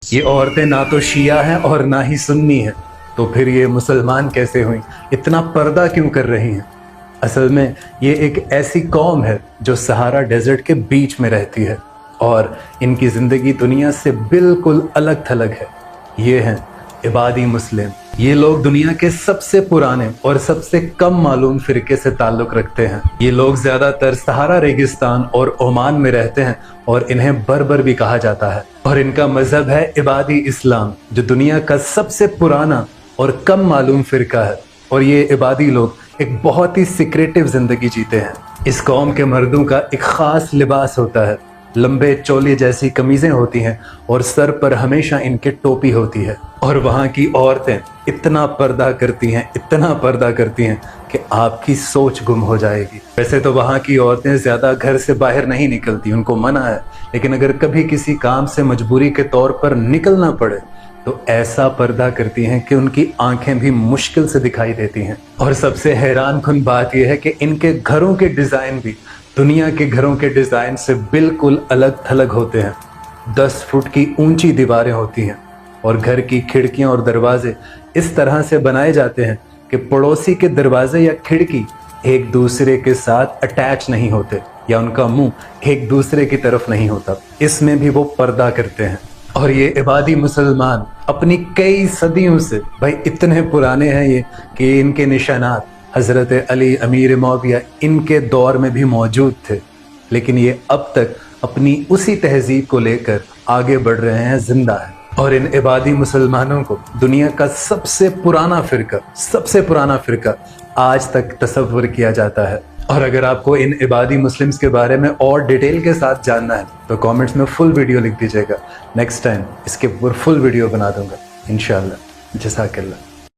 یہ عورتیں نہ تو شیعہ ہیں اور نہ ہی سنی ہیں، تو پھر یہ مسلمان کیسے ہوئیں؟ اتنا پردہ کیوں کر رہی ہیں؟ اصل میں یہ ایک ایسی قوم ہے جو سہارا ڈیزرٹ کے بیچ میں رہتی ہے اور ان کی زندگی دنیا سے بالکل الگ تھلگ ہے۔ یہ ہیں عبادی مسلم۔ یہ لوگ دنیا کے سب سے پرانے اور سب سے کم معلوم فرقے سے تعلق رکھتے ہیں۔ یہ لوگ زیادہ تر سہارا ریگستان اور عمان میں رہتے ہیں اور انہیں بربر بھی کہا جاتا ہے، اور ان کا مذہب ہے عبادی اسلام، جو دنیا کا سب سے پرانا اور کم معلوم فرقہ ہے۔ اور یہ عبادی لوگ ایک بہت ہی سیکریٹو زندگی جیتے ہیں۔ اس قوم کے مردوں کا ایک خاص لباس ہوتا ہے، لمبے چولے جیسی قمیضیں ہوتی ہیں اور سر پر ہمیشہ ان کے ٹوپی ہوتی ہے۔ اور وہاں کی عورتیں اتنا پردہ کرتی ہیں کہ آپ کی سوچ گم ہو جائے گی۔ ویسے تو وہاں کی عورتیں زیادہ گھر سے باہر نہیں نکلتی، ان کو منع ہے، لیکن اگر کبھی کسی کام سے مجبوری کے طور پر نکلنا پڑے تو ایسا پردہ کرتی ہیں کہ ان کی آنکھیں بھی مشکل سے دکھائی دیتی ہیں۔ اور سب سے حیران کن بات یہ ہے کہ ان کے گھروں کے ڈیزائن بھی دنیا کے گھروں کے ڈیزائن سے بالکل الگ تھلگ ہوتے ہیں۔ 10 فٹ کی اونچی دیواریں ہوتی ہیں اور گھر کی کھڑکیاں اور دروازے اس طرح سے بنائے جاتے ہیں کہ پڑوسی کے دروازے یا کھڑکی ایک دوسرے کے ساتھ اٹیچ نہیں ہوتے، یا ان کا منہ ایک دوسرے کی طرف نہیں ہوتا۔ اس میں بھی وہ پردہ کرتے ہیں۔ اور یہ عبادی مسلمان اپنی کئی صدیوں سے، بھائی اتنے پرانے ہیں یہ کہ ان کے نشانات حضرت علی امیر معاویہ ان کے دور میں بھی موجود تھے، لیکن یہ اب تک اپنی اسی تہذیب کو لے کر آگے بڑھ رہے ہیں، زندہ ہیں۔ اور ان عبادی مسلمانوں کو دنیا کا سب سے پرانا فرقہ آج تک تصور کیا جاتا ہے۔ اور اگر آپ کو ان عبادی مسلمز کے بارے میں اور ڈیٹیل کے ساتھ جاننا ہے تو کامنٹس میں فل ویڈیو لکھ دیجیے گا، نیکسٹ ٹائم اس کے اوپر فل ویڈیو بنا دوں گا انشاءاللہ۔ جزاک اللہ۔